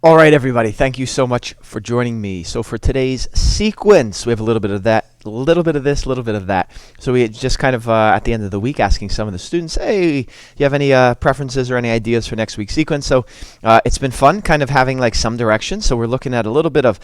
All right, everybody, thank you so much for joining me. So for today's sequence, we have a little bit of that, a little bit of this, a little bit of that. So we just kind of at the end of the week asking some of the students, hey, do you have any preferences or any ideas for next week's sequence? So it's been fun kind of having like some direction. So we're looking at a little bit of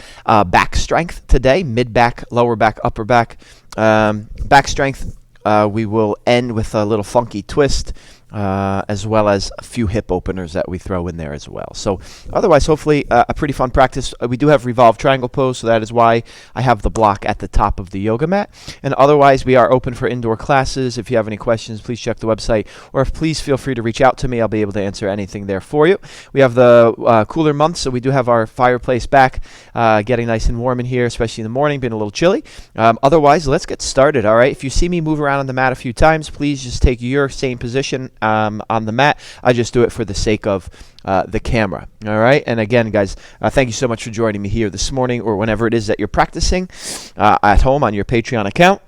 back strength today, mid back, lower back, upper back. Back strength, we will end with a little funky twist. As well as a few hip openers that we throw in there as well. So otherwise, hopefully, a pretty fun practice. We do have revolved triangle pose, so that is why I have the block at the top of the yoga mat. And otherwise, we are open for indoor classes. If you have any questions, please check the website, or please feel free to reach out to me. I'll be able to answer anything there for you. We have the cooler months, so we do have our fireplace back, getting nice and warm in here, especially in the morning, being a little chilly. Otherwise, let's get started, all right? If you see me move around on the mat a few times, please just take your same position on the mat. I just do it for the sake of the camera. All right. And again, guys, thank you so much for joining me here this morning or whenever it is that you're practicing at home on your Patreon account.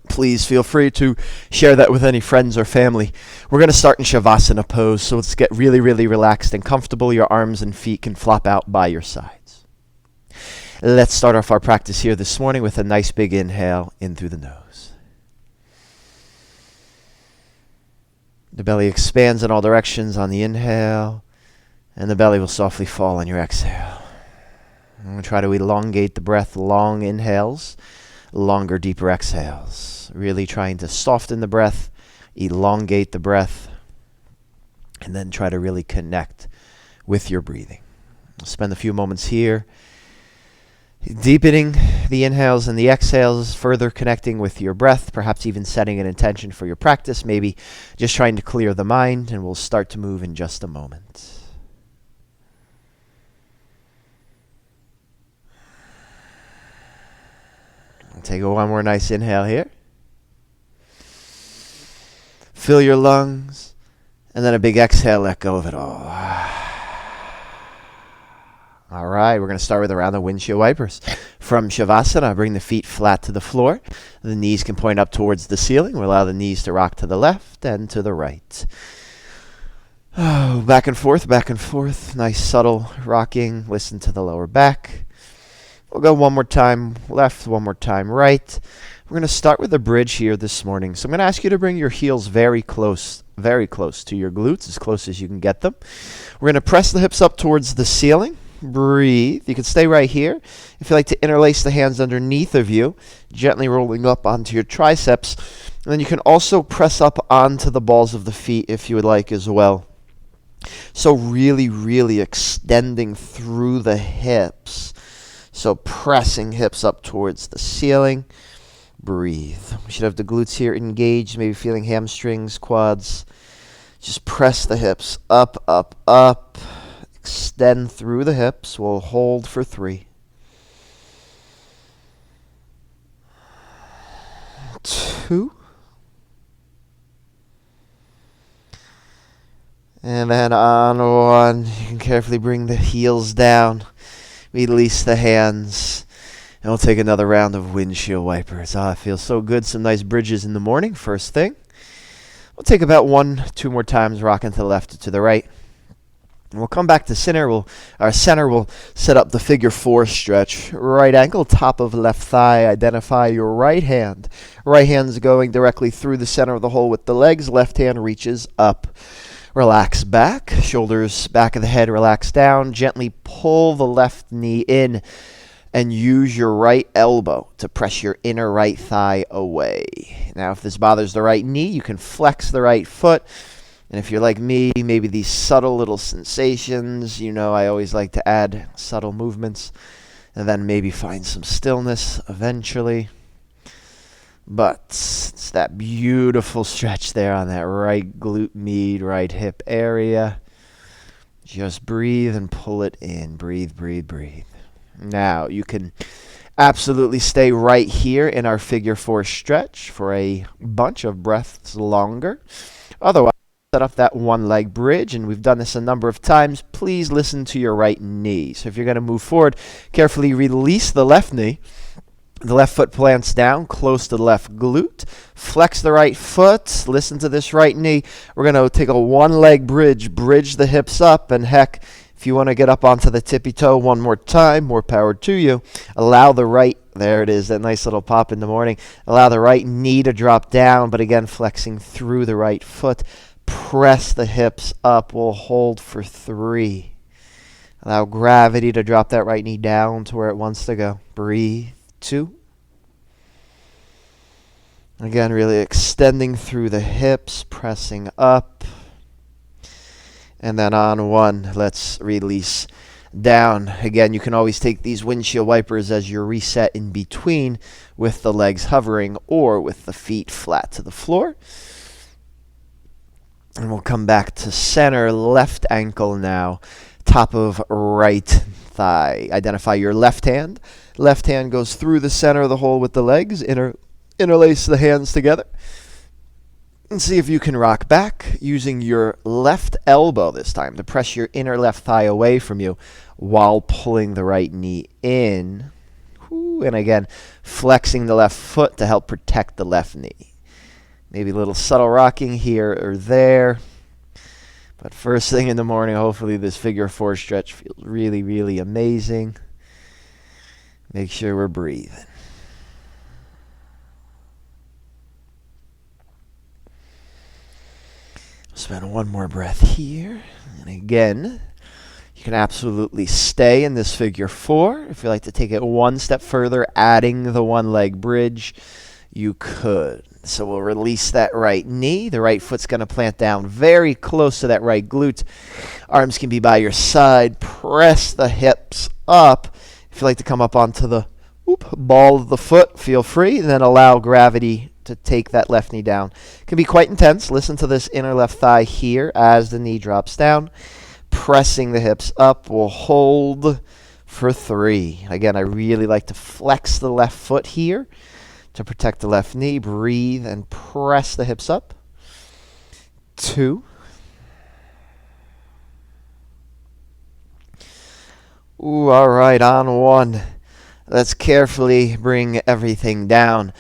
Please feel free to share that with any friends or family. We're going to start in Shavasana pose. So let's get really, really relaxed and comfortable. Your arms and feet can flop out by your sides. Let's start off our practice here this morning with a nice big inhale in through the nose. The belly expands in all directions on the inhale, and the belly will softly fall on your exhale. I'm going to try to elongate the breath, long inhales, longer, deeper exhales. Really trying to soften the breath, elongate the breath, and then try to really connect with your breathing. I'll spend a few moments here deepening the inhales and the exhales, further connecting with your breath, perhaps even setting an intention for your practice, maybe just trying to clear the mind, and we'll start to move in just a moment. I'll take one more nice inhale here. Fill your lungs, and then a big exhale, let go of it all. All right, we're going to start with around the windshield wipers. From Shavasana, bring the feet flat to the floor. The knees can point up towards the ceiling. We'll allow the knees to rock to the left and to the right. Oh, back and forth, back and forth. Nice subtle rocking. Listen to the lower back. We'll go one more time left, one more time right. We're going to start with a bridge here this morning. So I'm going to ask you to bring your heels very close to your glutes, as close as you can get them. We're going to press the hips up towards the ceiling. Breathe. You can stay right here. If you like to interlace the hands underneath of you, gently rolling up onto your triceps. And then you can also press up onto the balls of the feet if you would like as well. So really, really extending through the hips. So pressing hips up towards the ceiling. Breathe. We should have the glutes here engaged, maybe feeling hamstrings, quads. Just press the hips up, up, up. Extend through the hips. We'll hold for 3. 2. And then on 1. You can carefully bring the heels down. Release the hands. And we'll take another round of windshield wipers. It feels so good. Some nice bridges in the morning. First thing. We'll take about 1-2 more times, rocking to the left or to the right. We'll come back to center. We'll set up the figure 4 stretch. Right ankle, top of left thigh. Identify your right hand. Right hand's going directly through the center of the hole with the legs. Left hand reaches up. Relax back. Shoulders back of the head. Relax down. Gently pull the left knee in and use your right elbow to press your inner right thigh away. Now, if this bothers the right knee, you can flex the right foot. And if you're like me, maybe these subtle little sensations, I always like to add subtle movements and then maybe find some stillness eventually. But it's that beautiful stretch there on that right glute med, right hip area. Just breathe and pull it in. Breathe, breathe, breathe. Now, you can absolutely stay right here in our figure 4 stretch for a bunch of breaths longer. Otherwise, set up that one leg bridge, and we've done this a number of times. Please listen to your right knee. So if you're going to move forward, carefully release the left knee. The left foot plants down close to the left glute. Flex the right foot. Listen to this right knee. We're going to take a one leg bridge the hips up, and heck, If you want to get up onto the tippy toe one more time, more power to you. Allow the right, there it is, that nice little pop in the morning. Allow the right knee to drop down, but again, flexing through the right foot. Press the hips up. We'll hold for 3. Allow gravity to drop that right knee down to where it wants to go. Breathe. 2. Again, really extending through the hips, pressing up. And then on 1, let's release down. Again, you can always take these windshield wipers as your reset in between with the legs hovering or with the feet flat to the floor. And we'll come back to center, left ankle now, top of right thigh. Identify your left hand. Left hand goes through the center of the hole with the legs. Interlace the hands together. And see if you can rock back using your left elbow this time to press your inner left thigh away from you while pulling the right knee in. And again, flexing the left foot to help protect the left knee. Maybe a little subtle rocking here or there. But first thing in the morning, hopefully this figure 4 stretch feels really, really amazing. Make sure we're breathing. Spend one more breath here. And again, you can absolutely stay in this figure 4. If you'd like to take it one step further, adding the one leg bridge, you could. So we'll release that right knee. The right foot's going to plant down very close to that right glute. Arms can be by your side. Press the hips up. If you'd like to come up onto the ball of the foot, feel free. And then allow gravity to take that left knee down. It can be quite intense. Listen to this inner left thigh here as the knee drops down. Pressing the hips up. We'll hold for 3. Again, I really like to flex the left foot here to protect the left knee. Breathe and press the hips up. 2. All right, on 1. Let's carefully bring everything down.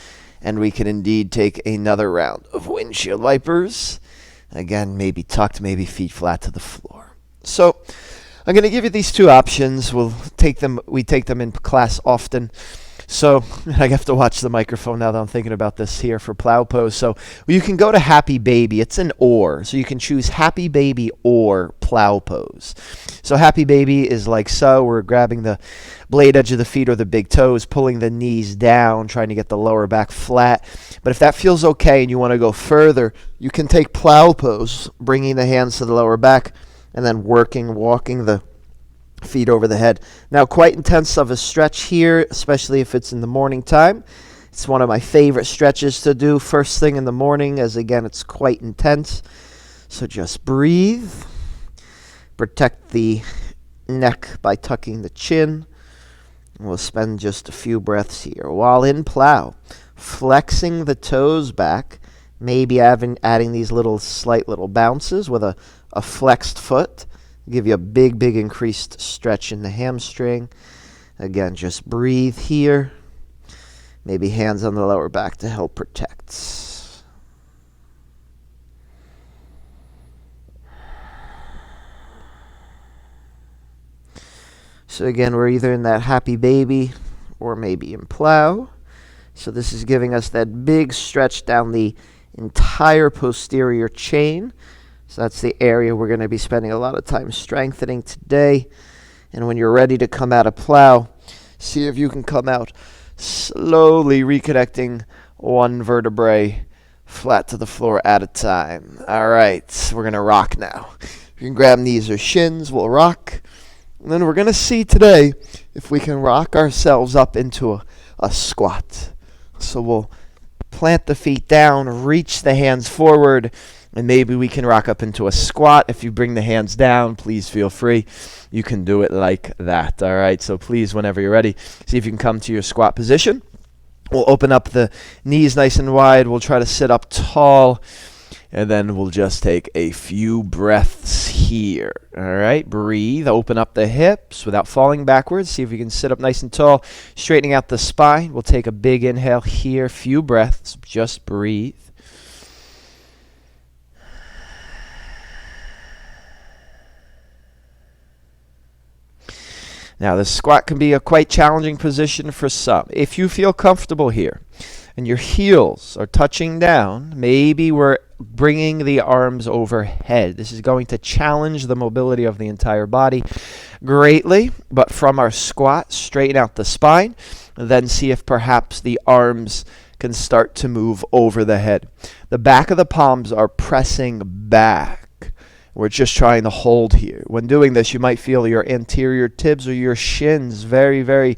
And we can indeed take another round of windshield wipers. Again, maybe tucked, maybe feet flat to the floor. So I'm going to give you these 2 options. We take them in class often. So I have to watch the microphone now that I'm thinking about this here for plow pose. So you can go to happy baby. It's an or. So you can choose happy baby or plow pose. So happy baby is like so. We're grabbing the blade edge of the feet or the big toes, pulling the knees down, trying to get the lower back flat. But if that feels okay and you want to go further, you can take plow pose, bringing the hands to the lower back and then walking the feet over the head. Now, quite intense of a stretch here, especially if it's in the morning time. It's one of my favorite stretches to do first thing in the morning, as again, it's quite intense. So just breathe. Protect the neck by tucking the chin. We'll spend just a few breaths here. While in plow, flexing the toes back, maybe adding these slight little bounces with a flexed foot. Give you a big increased stretch in the hamstring. Again, just breathe here. Maybe hands on the lower back to help protect. So again, we're either in that happy baby or maybe in plow. So this is giving us that big stretch down the entire posterior chain. So that's the area we're going to be spending a lot of time strengthening today. And when you're ready to come out of plow, see if you can come out slowly reconnecting one vertebrae flat to the floor at a time. All right, we're going to rock now. You can grab knees or shins, we'll rock. And then we're going to see today if we can rock ourselves up into a squat. So we'll plant the feet down, reach the hands forward, and maybe we can rock up into a squat. If you bring the hands down, please feel free. You can do it like that. All right, so please, whenever you're ready, see if you can come to your squat position. We'll open up the knees nice and wide. We'll try to sit up tall, and then we'll just take a few breaths here. All right, breathe. Open up the hips without falling backwards. See if you can sit up nice and tall, straightening out the spine. We'll take a big inhale here, few breaths. Just breathe. Now, this squat can be a quite challenging position for some. If you feel comfortable here and your heels are touching down, maybe we're bringing the arms overhead. This is going to challenge the mobility of the entire body greatly, but from our squat, straighten out the spine, then see if perhaps the arms can start to move over the head. The back of the palms are pressing back. We're just trying to hold here. When doing this, you might feel your anterior tibs or your shins very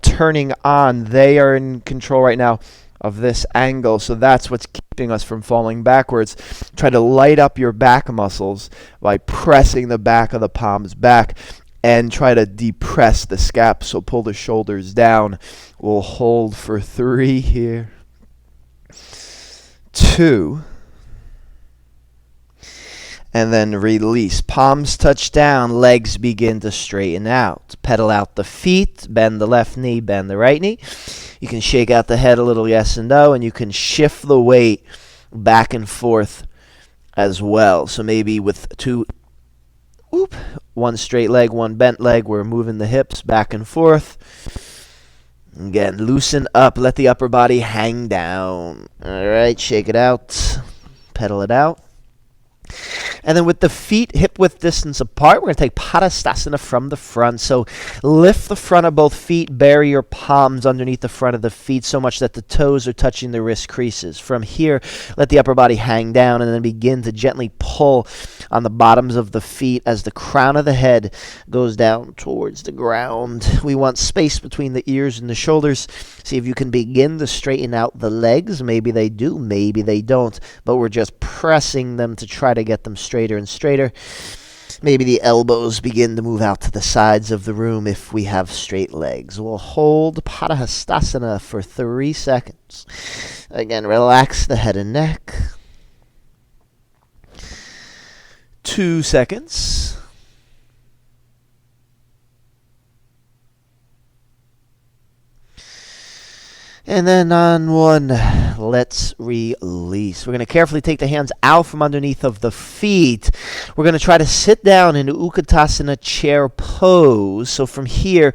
turning on. They are in control right now of this angle, so that's what's keeping us from falling backwards. Try to light up your back muscles by pressing the back of the palms back and try to depress the scap, so pull the shoulders down. We'll hold for 3 here. 2. And then release. Palms touch down, legs begin to straighten out. Pedal out the feet, bend the left knee, bend the right knee. You can shake out the head a little, yes and no, and you can shift the weight back and forth as well. So maybe with one straight leg, one bent leg, we're moving the hips back and forth. Again, loosen up, let the upper body hang down. All right, shake it out, pedal it out. And then with the feet hip-width distance apart, we're going to take Padastasana from the front. So lift the front of both feet, bury your palms underneath the front of the feet so much that the toes are touching the wrist creases. From here, let the upper body hang down and then begin to gently pull on the bottoms of the feet as the crown of the head goes down towards the ground. We want space between the ears and the shoulders. See if you can begin to straighten out the legs. Maybe they do, maybe they don't, but we're just pressing them to try to get them straighter and straighter. Maybe the elbows begin to move out to the sides of the room if we have straight legs. We'll hold Padahastasana for 3 seconds. Again, relax the head and neck. 2 seconds. And then on 1, let's release. We're going to carefully take the hands out from underneath of the feet. We're going to try to sit down in Utkatasana chair pose. So from here,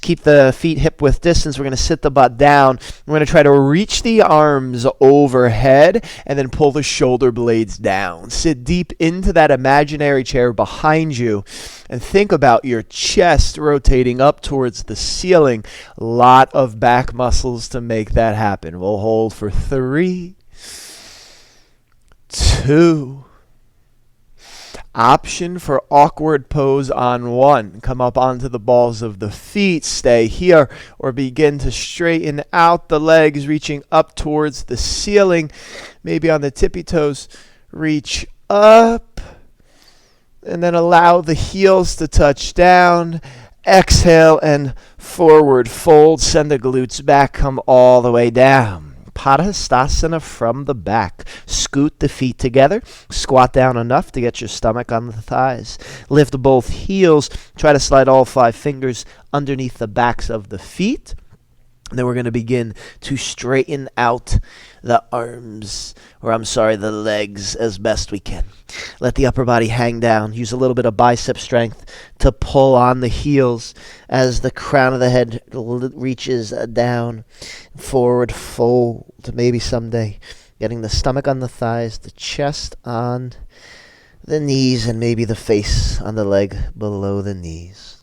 keep the feet hip-width distance. We're going to sit the butt down. We're going to try to reach the arms overhead and then pull the shoulder blades down. Sit deep into that imaginary chair behind you and think about your chest rotating up towards the ceiling. A lot of back muscles to make that happen. We'll hold for 3, 2. Option for awkward pose on 1. Come up onto the balls of the feet, stay here, or begin to straighten out the legs, reaching up towards the ceiling. Maybe on the tippy toes, reach up, and then allow the heels to touch down. Exhale and forward fold. Send the glutes back. Come all the way down. Padahastasana from the back. Scoot the feet together. Squat down enough to get your stomach on the thighs. Lift both heels. Try to slide all 5 fingers underneath the backs of the feet. And then we're going to begin to straighten out the arms, the legs as best we can. Let the upper body hang down. Use a little bit of bicep strength to pull on the heels as the crown of the head reaches down. Forward fold, maybe someday. Getting the stomach on the thighs, the chest on the knees, and maybe the face on the leg below the knees.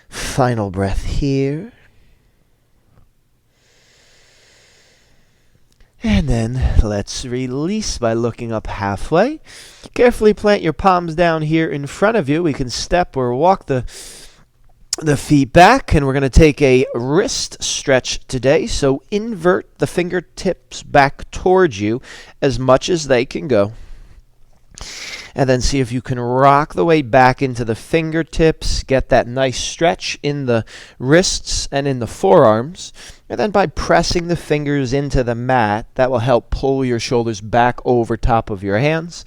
Final breath here. And then let's release by looking up halfway. Carefully plant your palms down here in front of you. We can step or walk the feet back, and we're going to take a wrist stretch today. So invert the fingertips back towards you as much as they can go. And then see if you can rock the weight back into the fingertips. Get that nice stretch in the wrists and in the forearms. And then by pressing the fingers into the mat, that will help pull your shoulders back over top of your hands.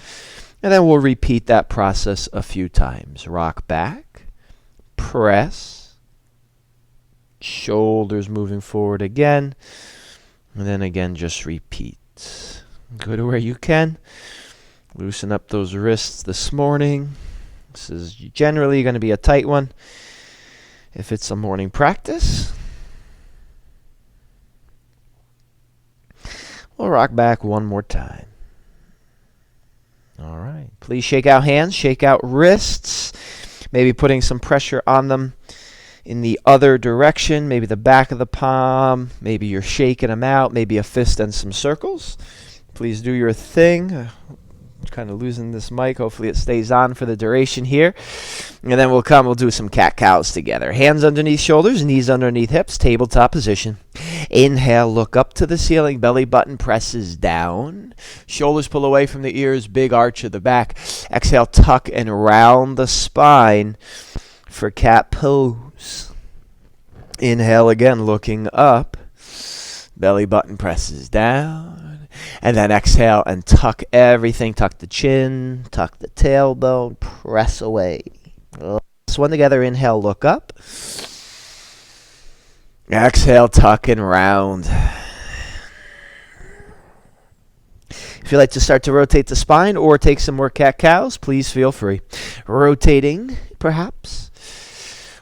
And then we'll repeat that process a few times. Rock back, press, shoulders moving forward again, and then again just repeat. Go to where you can. Loosen up those wrists this morning. This is generally going to be a tight one. If it's a morning practice, we'll rock back one more time. All right. Please shake out hands, shake out wrists, maybe putting some pressure on them in the other direction, maybe the back of the palm, maybe you're shaking them out, maybe a fist and some circles. Please do your thing. Kind of losing this mic. Hopefully it stays on for the duration here. And then we'll do some cat-cows together. Hands underneath shoulders, knees underneath hips, tabletop position. Inhale, look up to the ceiling, belly button presses down. Shoulders pull away from the ears, big arch of the back. Exhale, tuck and round the spine for cat pose. Inhale again, looking up. Belly button presses down. And then exhale and tuck everything. Tuck the chin, tuck the tailbone, press away. Last one together. Inhale, look up. Exhale, tuck and round. If you'd like to start to rotate the spine or take some more cat-cows, please feel free. Rotating, perhaps,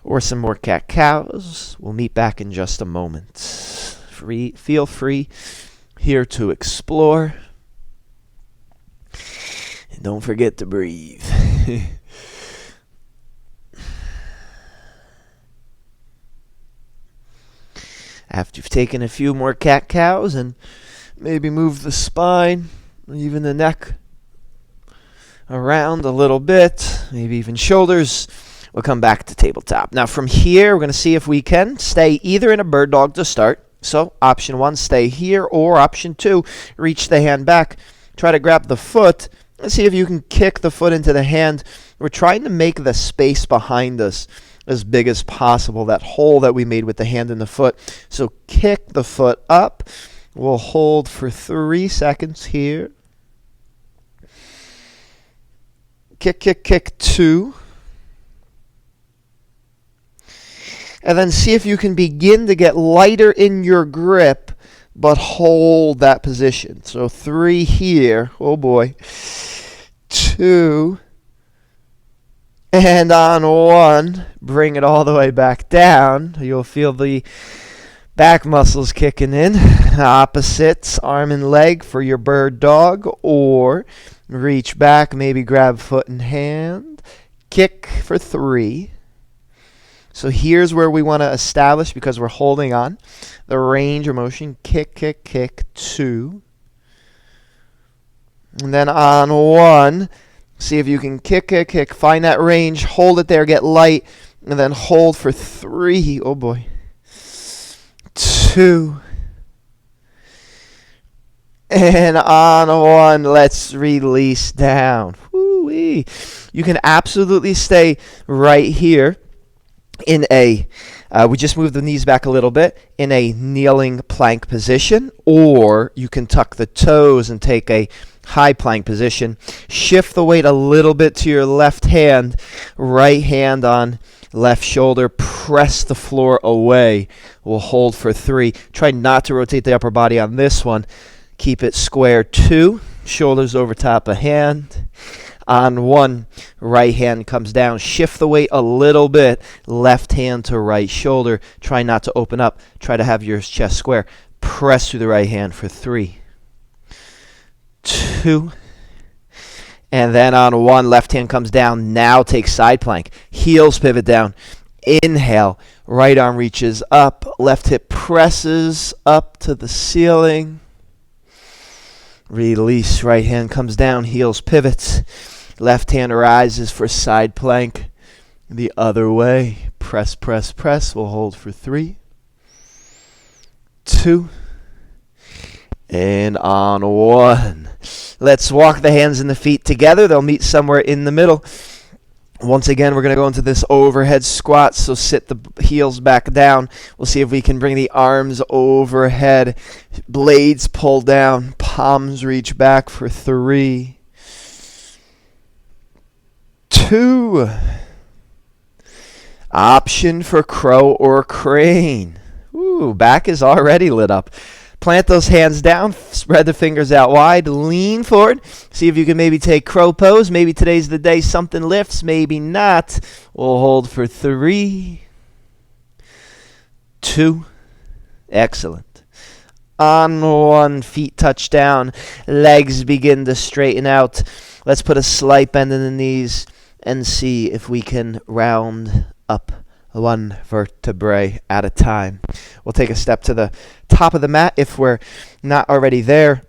or some more cat-cows. We'll meet back in just a moment. Feel free here to explore. And don't forget to breathe. After you've taken a few more cat-cows and maybe move the spine, even the neck around a little bit, maybe even shoulders, we'll come back to tabletop. Now from here, we're going to see if we can stay either in a bird dog to start. So option 1, stay here, or option 2, reach the hand back. Try to grab the foot. Let's see if you can kick the foot into the hand. We're trying to make the space behind us as big as possible, that hole that we made with the hand and the foot. So kick the foot up. We'll hold for 3 seconds here. Kick, kick, kick, 2. And then see if you can begin to get lighter in your grip, but hold that position. So 3 here. Oh boy. 2. And on 1, bring it all the way back down. You'll feel the back muscles kicking in. Opposites, arm and leg for your bird dog, or reach back, maybe grab foot and hand. Kick for 3. So here's where we want to establish, because we're holding on, the range of motion. Kick, kick, kick, 2. And then on 1, see if you can kick, kick, kick. Find that range. Hold it there. Get light. And then hold for 3. Oh, boy. 2. And on 1, let's release down. Woo-wee. You can absolutely stay right here in a, we just moved the knees back a little bit, in a kneeling plank position, or you can tuck the toes and take a high plank position. Shift the weight a little bit to your left hand, right hand on left shoulder, press the floor away. We'll hold for 3. Try not to rotate the upper body on this one. Keep it square. 2, shoulders over top of hand. On 1, right hand comes down. Shift the weight a little bit. Left hand to right shoulder. Try not to open up. Try to have your chest square. Press through the right hand for 3, 2. And then on 1, left hand comes down. Now take side plank. Heels pivot down. Inhale. Right arm reaches up. Left hip presses up to the ceiling. Release. Right hand comes down. Heels pivots. Left hand rises for side plank. The other way. Press, press, press. We'll hold for 3, 2. And on 1. Let's walk the hands and the feet together. They'll meet somewhere in the middle. Once again, we're going to go into this overhead squat, so sit the heels back down. We'll see if we can bring the arms overhead. Blades pull down. Palms reach back for 3, 2. Option for crow or crane. Ooh, back is already lit up. Plant those hands down, spread the fingers out wide, lean forward. See if you can maybe take crow pose. Maybe today's the day something lifts, maybe not. We'll hold for 3, 2. Excellent. On 1, feet touch down, legs begin to straighten out. Let's put a slight bend in the knees and see if we can round up 1 vertebrae at a time. We'll take a step to the top of the mat if we're not already there.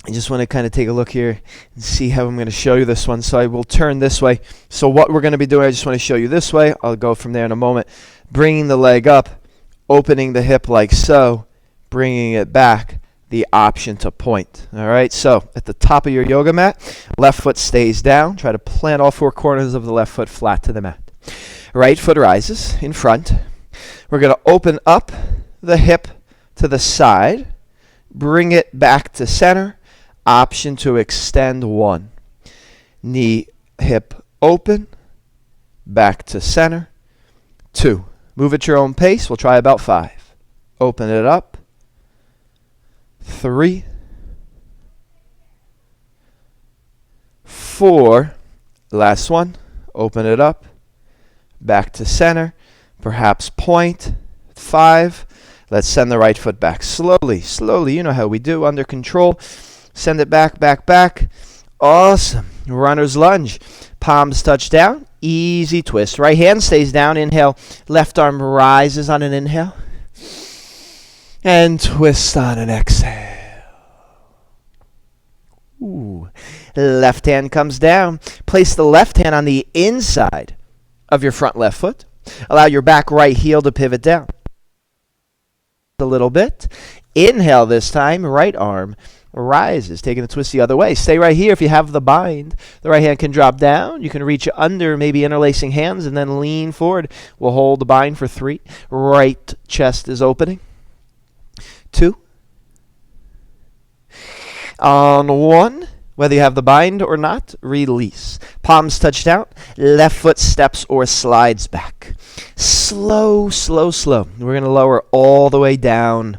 I just want to kind of take a look here and see how I'm going to show you this one. So I will turn this way. So what we're going to be doing, I just want to show you this way. I'll go from there in a moment. Bringing the leg up, opening the hip like so, bringing it back, the option to point. All right, so at the top of your yoga mat, left foot stays down. Try to plant all 4 corners of the left foot flat to the mat. Right foot rises in front. We're going to open up the hip to the side, bring it back to center. Option to extend 1. Knee, hip open, back to center. 2. Move at your own pace. We'll try about 5. Open it up. 3. 4. Last one. Open it up. Back to center. Perhaps point. 5. Let's send the right foot back. Slowly, slowly. You know how we do. Under control. Send it back, back, back. Awesome. Runner's lunge. Palms touch down. Easy twist. Right hand stays down. Inhale. Left arm rises on an inhale. And twist on an exhale. Ooh. Left hand comes down. Place the left hand on the inside of your front left foot. Allow your back right heel to pivot down a little bit. Inhale this time. Right arm rises, taking a twist the other way. Stay right here. If you have the bind, the right hand can drop down. You can reach under, maybe interlacing hands, and then lean forward. We'll hold the bind for 3. Right chest is opening. 2. On 1, whether you have the bind or not, release. Palms touch down. Left foot steps or slides back. Slow, slow, slow. We're going to lower all the way down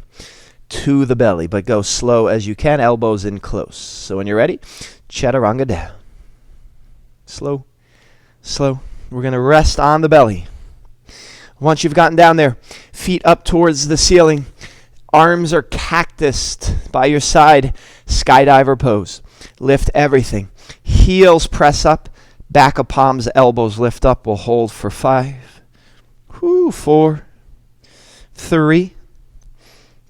to the belly, but go slow as you can, elbows in close. So when you're ready, chaturanga down. Slow, slow. We're going to rest on the belly. Once you've gotten down there, feet up towards the ceiling, arms are cactused by your side, skydiver pose. Lift everything. Heels press up, back of palms, elbows lift up. We'll hold for 5. 4, 3,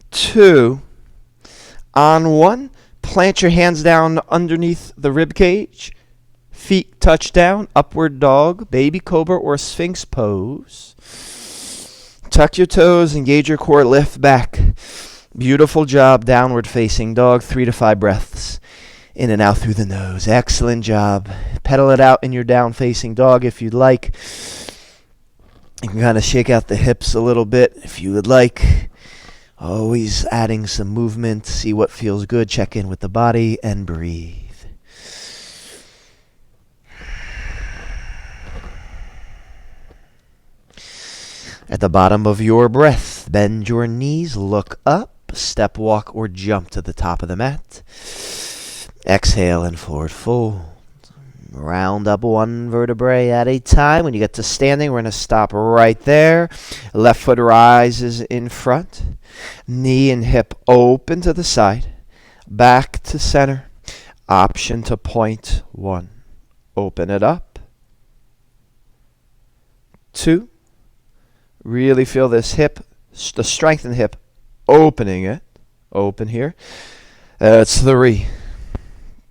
2. On 1, plant your hands down underneath the rib cage. Feet touch down, upward dog, baby cobra or sphinx pose. Tuck your toes, engage your core, lift back. Beautiful job, downward facing dog, 3 to 5 breaths. In and out through the nose. Excellent job. Pedal it out in your down facing dog if you'd like. You can kind of shake out the hips a little bit if you would like. Always adding some movement, see what feels good, check in with the body, and breathe. At the bottom of your breath, bend your knees, look up, step, walk, or jump to the top of the mat. Exhale and forward fold. Round up 1 vertebrae at a time. When you get to standing, we're going to stop right there. Left foot rises in front. Knee and hip open to the side. Back to center. Option to point 1. Open it up. 2. Really feel this hip, the strength in the hip, opening it. Open here. That's 3.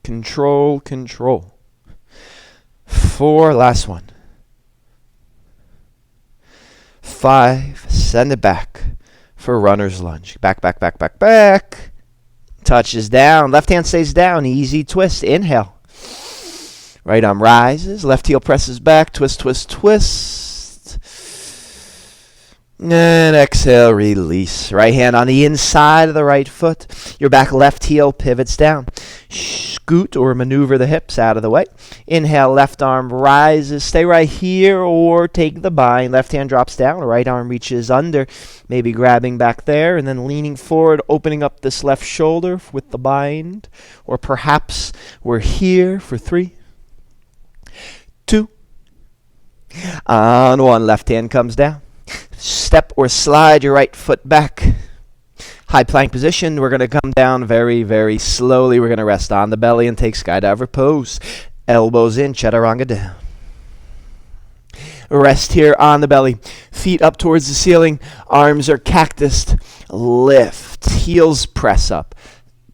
Control, control. 4, last one. 5, send it back for runner's lunge. Back, back, back, back, back. Touches down. Left hand stays down. Easy twist. Inhale. Right arm rises. Left heel presses back. Twist, twist, twist. And exhale, release. Right hand on the inside of the right foot. Your back left heel pivots down. Scoot or maneuver the hips out of the way. Inhale, left arm rises. Stay right here or take the bind. Left hand drops down. Right arm reaches under. Maybe grabbing back there and then leaning forward, opening up this left shoulder with the bind. Or perhaps we're here for 3, 2. On 1, left hand comes down. step or slide your right foot back. High plank position. We're going to come down very, very slowly. We're going to rest on the belly and take skydiver pose. Elbows in, chaturanga down. Rest here on the belly. Feet up towards the ceiling. Arms are cactused. Lift. Heels press up.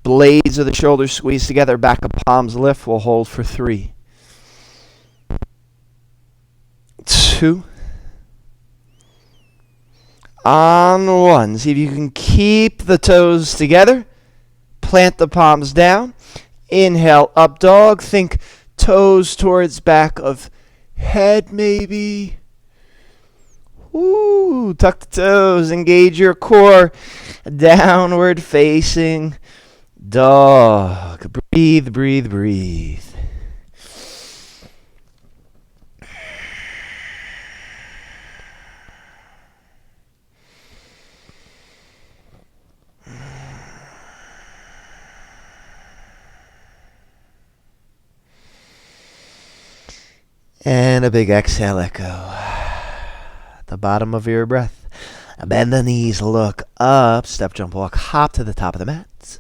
Blades of the shoulders squeeze together. Back of palms lift. We'll hold for 3, 2. On 1. See if you can keep the toes together. Plant the palms down. Inhale, up dog. Think toes towards back of head maybe. Ooh, tuck the toes. Engage your core. Downward facing dog. Breathe, breathe, breathe. And a big exhale, echo. At the bottom of your breath. Bend the knees, look up. Step, jump, walk, hop to the top of the mat.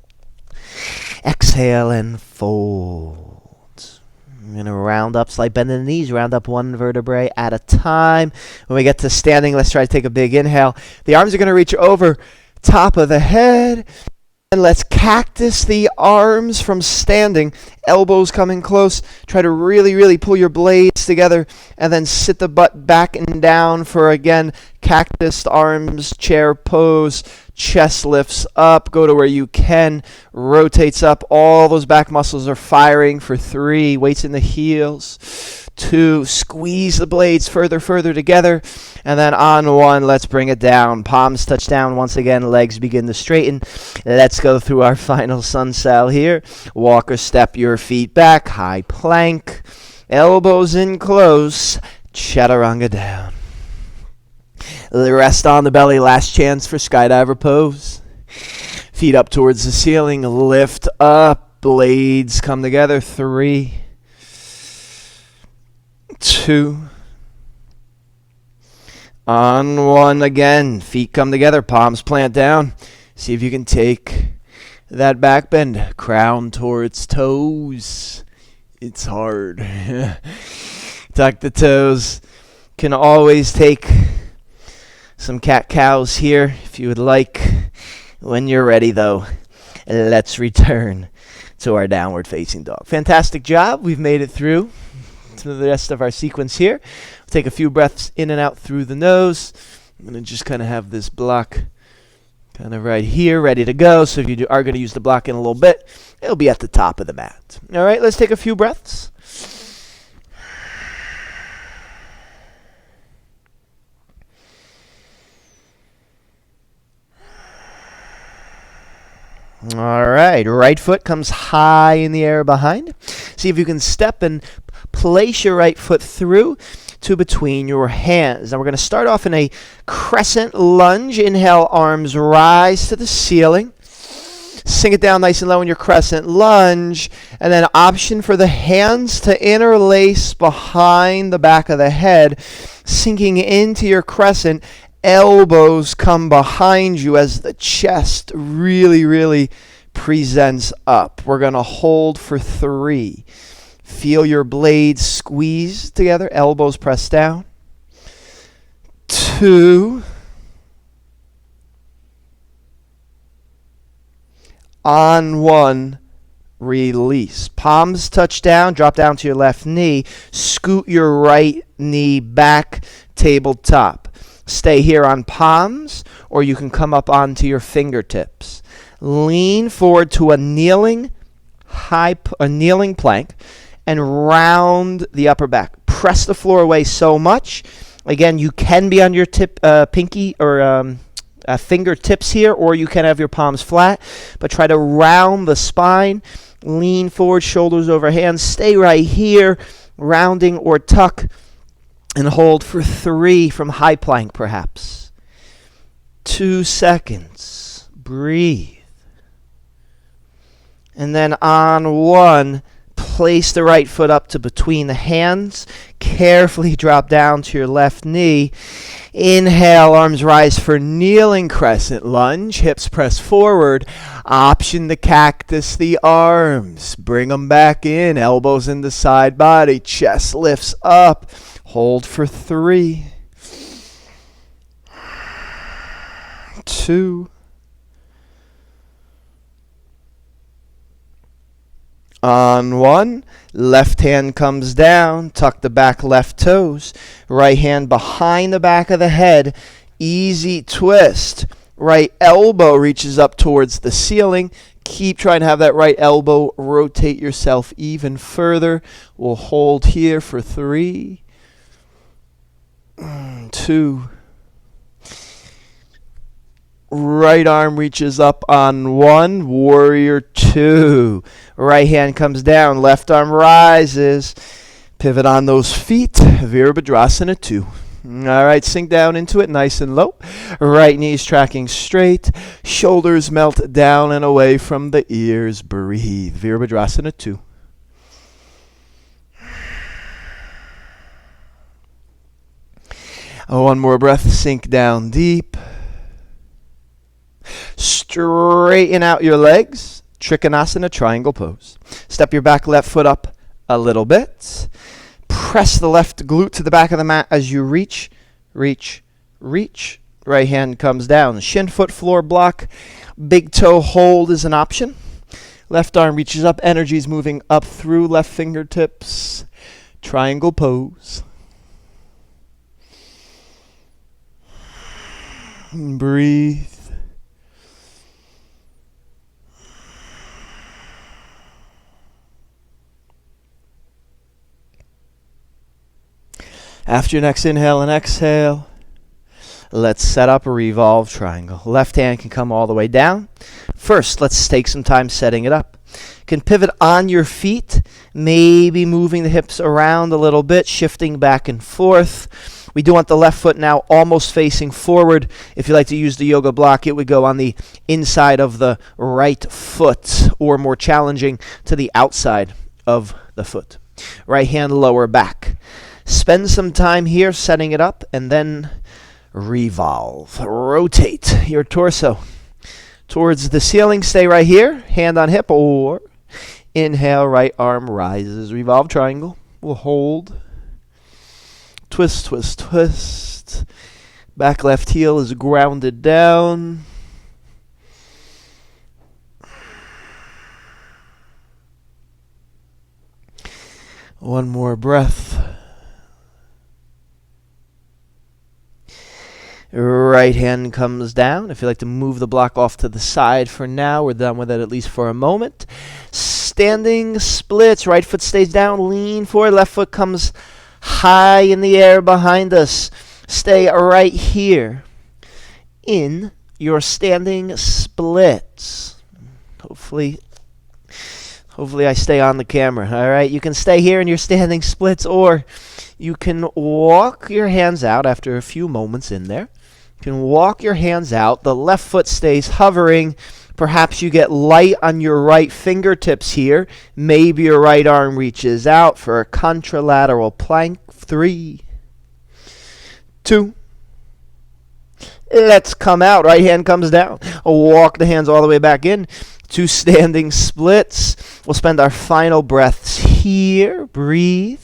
Exhale and fold. I'm going to round up, slight bend in the knees. Round up 1 vertebrae at a time. When we get to standing, let's try to take a big inhale. The arms are going to reach over top of the head. And let's cactus the arms from standing, elbows coming close. Try to really, really pull your blades together and then sit the butt back and down for, again, cactus arms, chair pose. Chest lifts up, go to where you can, rotates up. All those back muscles are firing for 3, weights in the heels. 2, squeeze the blades further together. And then on 1, let's bring it down. Palms touch down once again, legs begin to straighten. Let's go through our final sun sal here. Walk or step your feet back, high plank. Elbows in close, chaturanga down. Rest on the belly, last chance for skydiver pose. Feet up towards the ceiling, lift up, blades come together. 3, 2. On 1 again, feet come together, palms plant down. See if you can take that back bend, crown towards toes. It's hard. Tuck the toes. Can always take some cat-cows here if you would like. When you're ready, though, let's return to our downward facing dog. Fantastic job. We've made it through to the rest of our sequence here. We'll take a few breaths in and out through the nose. I'm going to just kind of have this block kind of right here, ready to go. So if you are going to use the block in a little bit, it'll be at the top of the mat. All right, let's take a few breaths. All right foot comes high in the air behind. See if you can step and place your right foot through to between your hands. Now we're going to start off in a crescent lunge. Inhale, arms rise to the ceiling. Sink it down nice and low in your crescent lunge. And then option for the hands to interlace behind the back of the head, sinking into your crescent. Elbows come behind you as the chest really, really presents up. We're going to hold for 3. Feel your blades squeeze together, elbows press down. 2. On 1, release. Palms touch down, drop down to your left knee. Scoot your right knee back, tabletop. Stay here on palms, or you can come up onto your fingertips. Lean forward to a kneeling plank and round the upper back. Press the floor away so much. Again, you can be on your pinky or fingertips here, or you can have your palms flat, but try to round the spine. Lean forward, shoulders over hands. Stay right here, rounding or tuck. And hold for 3 from high plank, perhaps. 2 seconds. Breathe. And then on 1, place the right foot up to between the hands. Carefully drop down to your left knee. Inhale, arms rise for kneeling crescent lunge. Hips press forward. Option the cactus, the arms. Bring them back in. Elbows into side body. Chest lifts up. Hold for 3, 2. On 1, left hand comes down, tuck the back left toes, right hand behind the back of the head, easy twist. Right elbow reaches up towards the ceiling. Keep trying to have that right elbow rotate yourself even further. We'll hold here for 3, 2. Right arm reaches up on 1, warrior 2. Right hand comes down, left arm rises. Pivot on those feet, Virabhadrasana 2. All right, sink down into it nice and low. Right knees tracking straight, shoulders melt down and away from the ears. Breathe, Virabhadrasana 2. One more breath, sink down deep. Straighten out your legs. Trikonasana, triangle pose. Step your back left foot up a little bit. Press the left glute to the back of the mat as you reach, reach, reach. Right hand comes down. Shin foot floor block. Big toe hold is an option. Left arm reaches up. Energy is moving up through left fingertips. Triangle pose. Breathe. After your next inhale and exhale, let's set up a revolve triangle. Left hand can come all the way down. First, let's take some time setting it up. You can pivot on your feet, maybe moving the hips around a little bit, shifting back and forth. We do want the left foot now almost facing forward. If you like to use the yoga block, it would go on the inside of the right foot, or more challenging, to the outside of the foot. Right hand lower back. Spend some time here setting it up, and then revolve. Rotate your torso towards the ceiling. Stay right here, hand on hip, or inhale, right arm rises. Revolve triangle. We'll hold. Twist, twist, twist. Back left heel is grounded down. One more breath. Right hand comes down. If you like to move the block off to the side for now, we're done with it at least for a moment. Standing splits. Right foot stays down. Lean forward. Left foot comes high in the air behind us. Stay right here in your standing splits. Hopefully I stay on the camera. All right, you can stay here in your standing splits, or you can walk your hands out after a few moments in there. You can walk your hands out. The left foot stays hovering. Perhaps you get light on your right fingertips here. Maybe your right arm reaches out for a contralateral plank. 3, 2. Let's come out. Right hand comes down. Walk the hands all the way back in. 2 standing splits. We'll spend our final breaths here. Breathe.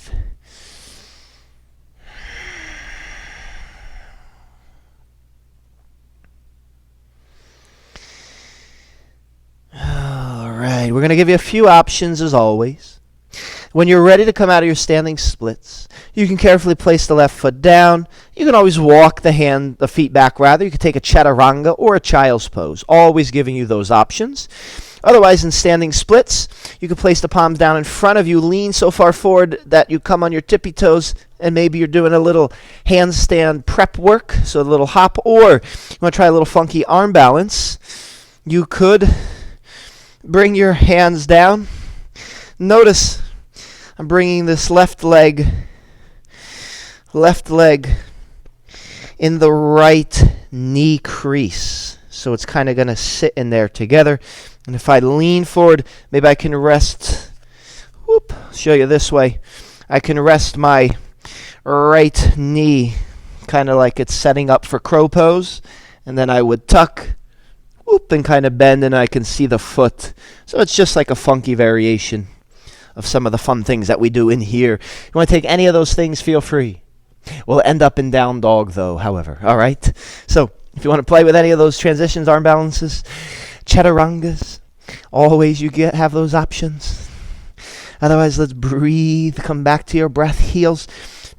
All right, we're going to give you a few options as always. When you're ready to come out of your standing splits, you can carefully place the left foot down. You can always walk the feet back rather. You can take a chaturanga or a child's pose, always giving you those options. Otherwise, in standing splits, you can place the palms down in front of you, lean so far forward that you come on your tippy toes, and maybe you're doing a little handstand prep work, so a little hop, or you want to try a little funky arm balance. You could bring your hands down. Notice I'm bringing this left leg in the right knee crease. So it's kind of going to sit in there together. And if I lean forward, maybe I can rest Whoop. Show you this way. I can rest my right knee kind of like it's setting up for crow pose, and then I would tuck, whoop, and kind of bend, and I can see the foot. So it's just like a funky variation of some of the fun things that we do in here. You want to take any of those things, feel free. We'll end up in down dog, though, however. All right? So if you want to play with any of those transitions, arm balances, chaturangas, always you have those options. Otherwise, let's breathe. Come back to your breath. Heels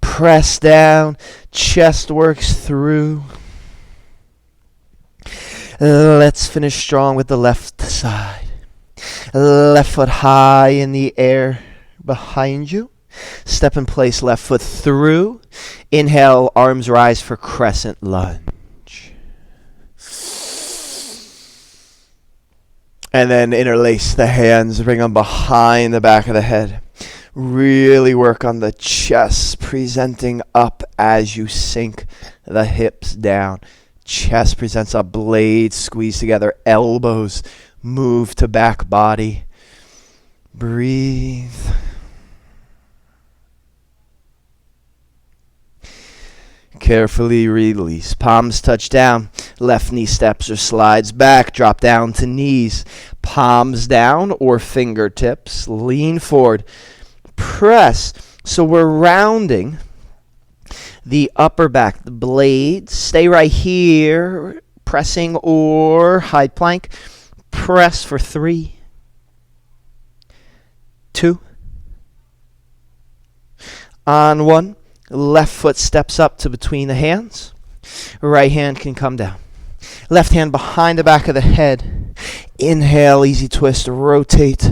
press down. Chest works through. Let's finish strong with the left side. Left foot high in the air behind you. Step in place, left foot through. Inhale, arms rise for crescent lunge. And then interlace the hands, bring them behind the back of the head. Really work on the chest, presenting up as you sink the hips down. Chest presents up, blades squeeze together, elbows move to back body. Breathe. Carefully release. Palms touch down. Left knee steps or slides back. Drop down to knees. Palms down or fingertips. Lean forward. Press. So we're rounding the upper back. The blades. Stay right here. Pressing or high plank. Press for 3, 2. On 1. Left foot steps up to between the hands. Right hand can come down. Left hand behind the back of the head. Inhale, easy twist, rotate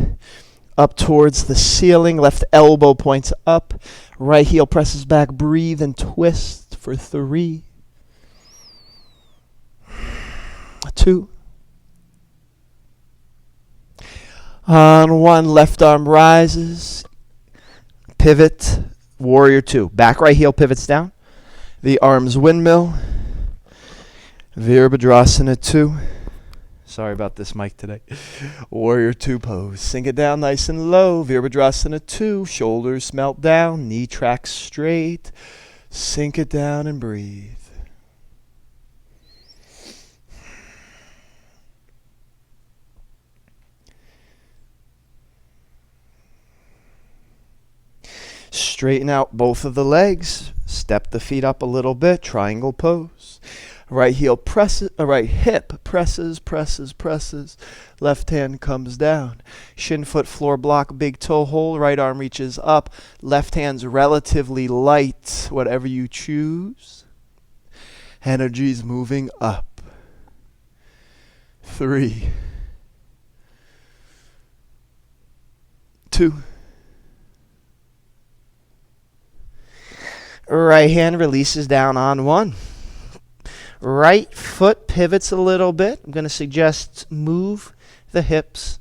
up towards the ceiling. Left elbow points up. Right heel presses back. Breathe and twist for 3, 2. On 1, left arm rises. Pivot. Warrior 2. Back right heel pivots down. The arms windmill. Virabhadrasana 2. Sorry about this mic today. Warrior 2 pose. Sink it down nice and low. Virabhadrasana 2. Shoulders melt down. Knee tracks straight. Sink it down and breathe. Straighten out both of the legs. Step the feet up a little bit. Triangle pose. Right heel presses, right hip presses, presses, presses. Left hand comes down. Shin foot floor block, big toe hold. Right arm reaches up. Left hand's relatively light, whatever you choose. Energy's moving up. 3, 2. Right hand releases down on 1. Right foot pivots a little bit. I'm going to suggest move the hips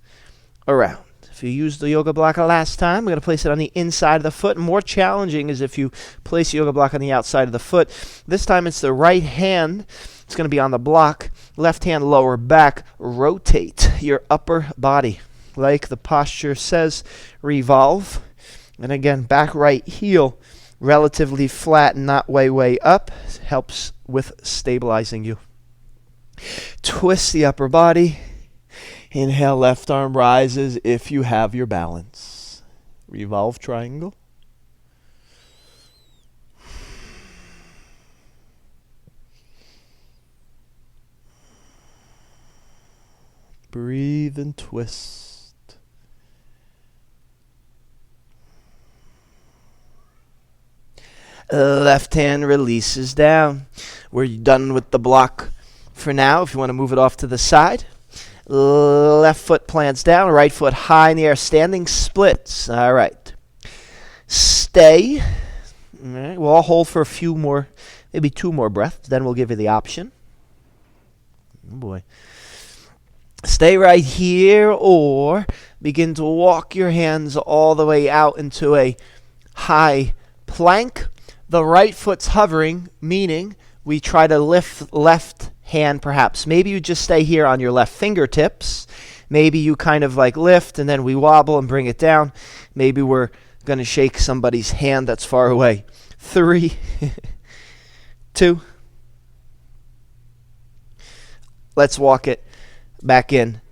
around. If you used the yoga blocker last time, we're going to place it on the inside of the foot. More challenging is if you place the yoga block on the outside of the foot. This time it's the right hand. It's going to be on the block. Left hand lower back. Rotate your upper body. Like the posture says, revolve. And again, back right heel. Relatively flat and not way up. Helps with stabilizing you. Twist the upper body. Inhale, left arm rises if you have your balance. Revolve triangle. Breathe and twist. Left hand releases down. We're done with the block for now. If you want to move it off to the side. Left foot plants down. Right foot high in the air. Standing splits. All right. Stay. All right. We'll all hold for a few more, maybe 2 more breaths. Then we'll give you the option. Oh boy. Stay right here or begin to walk your hands all the way out into a high plank. The right foot's hovering, meaning we try to lift left hand perhaps. Maybe you just stay here on your left fingertips. Maybe you kind of like lift and then we wobble and bring it down. Maybe we're going to shake somebody's hand that's far away. 3, 2. Let's walk it back in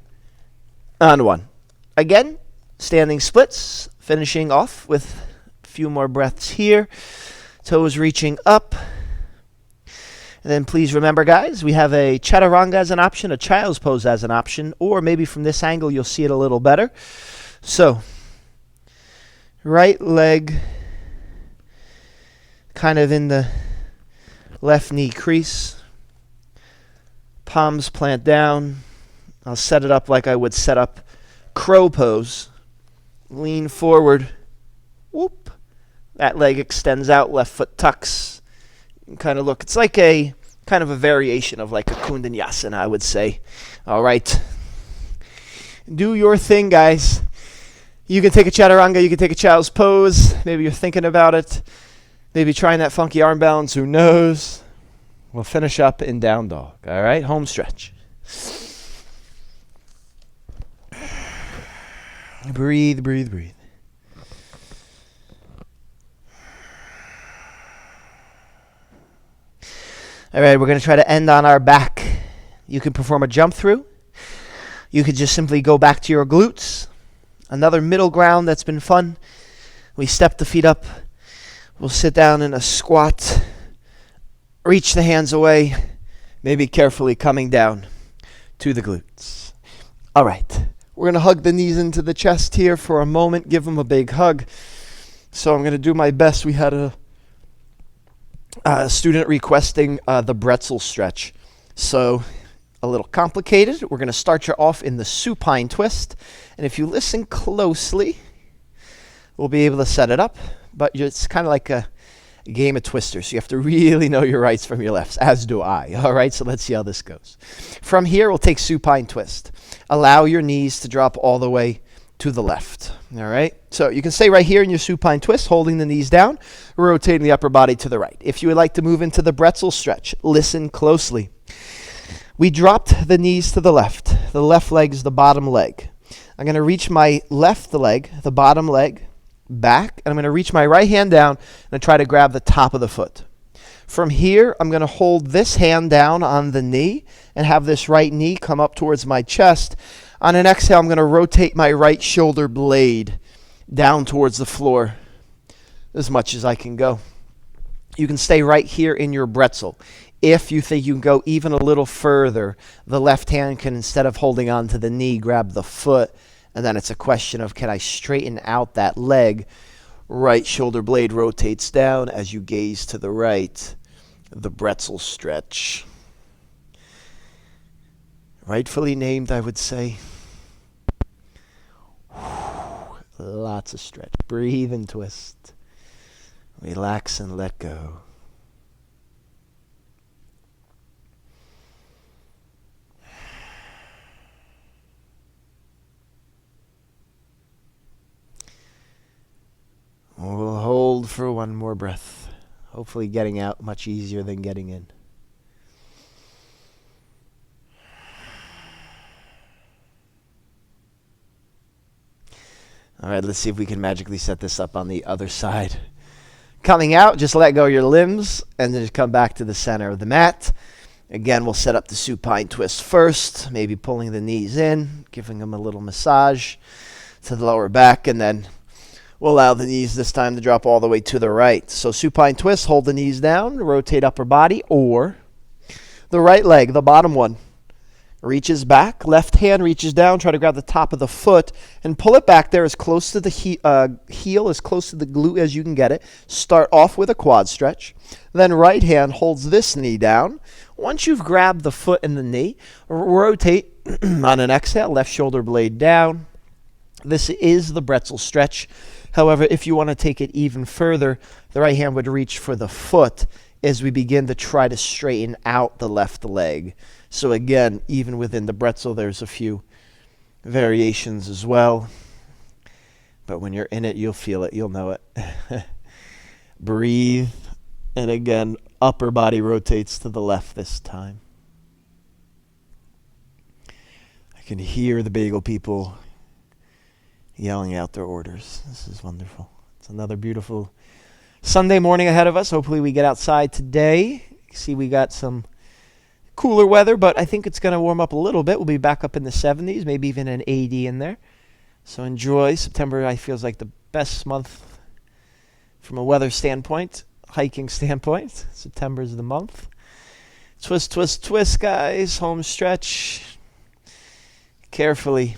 on 1. Again, standing splits, finishing off with a few more breaths here. Toes reaching up. And then please remember, guys, we have a chaturanga as an option, a child's pose as an option, or maybe from this angle you'll see it a little better. So, right leg kind of in the left knee crease. Palms plant down. I'll set it up like I would set up crow pose. Lean forward. Whoop. That leg extends out, left foot tucks. You can kind of look. It's like a kind of a variation of like a Kundanyasana, I would say. All right. Do your thing, guys. You can take a chaturanga. You can take a child's pose. Maybe you're thinking about it. Maybe trying that funky arm balance. Who knows? We'll finish up in down dog. All right. Home stretch. Breathe, breathe, breathe. All right, we're going to try to end on our back. You can perform a jump through. You could just simply go back to your glutes. Another middle ground that's been fun. We step the feet up. We'll sit down in a squat. Reach the hands away. Maybe carefully coming down to the glutes. All right. We're going to hug the knees into the chest here for a moment. Give them a big hug. So I'm going to do my best. We had a student requesting the bretzel stretch. So a little complicated. We're going to start you off in the supine twist. And if you listen closely, we'll be able to set it up. But it's kind of like a game of Twister. So you have to really know your rights from your lefts, as do I. All right, so let's see how this goes. From here, we'll take supine twist. Allow your knees to drop all the way to the left. All right, so you can stay right here in your supine twist, holding the knees down, rotating the upper body to the right. If you would like to move into the bretzel stretch, listen closely. We dropped the knees to the left. The left leg is the bottom leg. I'm going to reach my left leg, the bottom leg, back, and I'm going to reach my right hand down and try to grab the top of the foot. From here, I'm going to hold this hand down on the knee and have this right knee come up towards my chest. On an exhale, I'm going to rotate my right shoulder blade down towards the floor as much as I can go. You can stay right here in your bretzel. If you think you can go even a little further, the left hand can, instead of holding on to the knee, grab the foot. And then it's a question of, can I straighten out that leg? Right shoulder blade rotates down as you gaze to the right. The bretzel stretch. Rightfully named, I would say. Lots of stretch. Breathe and twist. Relax and let go. We'll hold for one more breath. Hopefully getting out much easier than getting in. All right, let's see if we can magically set this up on the other side. Coming out, just let go of your limbs and then just come back to the center of the mat. Again, we'll set up the supine twist first, maybe pulling the knees in, giving them a little massage to the lower back, and then we'll allow the knees this time to drop all the way to the right. So supine twist, hold the knees down, rotate upper body, or the right leg, the bottom one, reaches back. Left hand reaches down, try to grab the top of the foot and pull it back there as close to the heel, as close to the glute as you can get it. Start off with a quad stretch. Then right hand holds this knee down. Once you've grabbed the foot and the knee, rotate on an exhale, left shoulder blade down. This is the bretzel stretch. However, if you want to take it even further, the right hand would reach for the foot as we begin to try to straighten out the left leg. So again, even within the bretzel, there's a few variations as well. But when you're in it, you'll feel it. You'll know it. Breathe. And again, upper body rotates to the left this time. can hear the bagel people yelling out their orders. This is wonderful. It's another beautiful Sunday morning ahead of us. Hopefully we get outside today. See, we got some cooler weather, but I think it's going to warm up a little bit. We'll be back up in the 70s, maybe even an 80 in there. So enjoy. September, I feels like the best month from a weather standpoint, hiking standpoint. September is the month. Twist, twist, twist, guys. Home stretch. Carefully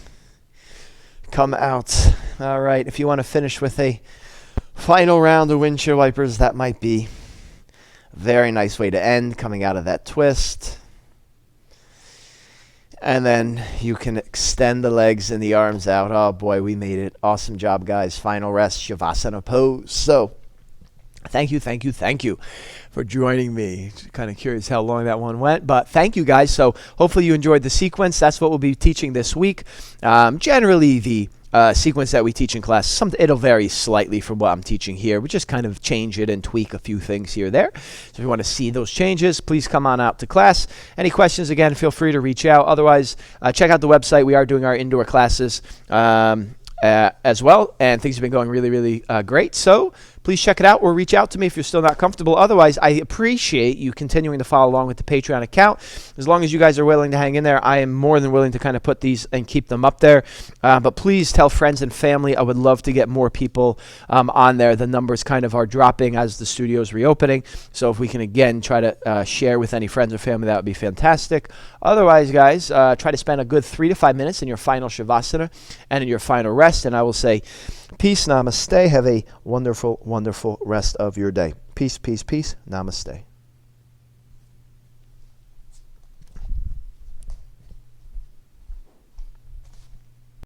come out. All right. If you want to finish with a final round of windshield wipers, that might be a very nice way to end, coming out of that twist. And then you can extend the legs and the arms out. Oh, boy, we made it. Awesome job, guys. Final rest, Shavasana pose. So thank you for joining me. Kind of curious how long that one went, but thank you, guys. So hopefully you enjoyed the sequence. That's what we'll be teaching this week. Generally, the sequence that we teach in class, it'll vary slightly from what I'm teaching here. We just kind of change it and tweak a few things here or there. So if you want to see those changes, please come on out to class. Any questions, again, feel free to reach out. Otherwise, check out the website. We are doing our indoor classes as well, and things have been going really, really great. So please check it out or reach out to me if you're still not comfortable. Otherwise, I appreciate you continuing to follow along with the Patreon account. As long as you guys are willing to hang in there, I am more than willing to kind of put these and keep them up there. But please tell friends and family. I would love to get more people on there. The numbers kind of are dropping as the studio is reopening. So if we can, again, try to share with any friends or family, that would be fantastic. Otherwise, guys, try to spend a good 3 to 5 minutes in your final Shavasana and in your final rest. And I will say, peace, namaste. Have a wonderful, wonderful rest of your day. Peace, peace, peace. Namaste.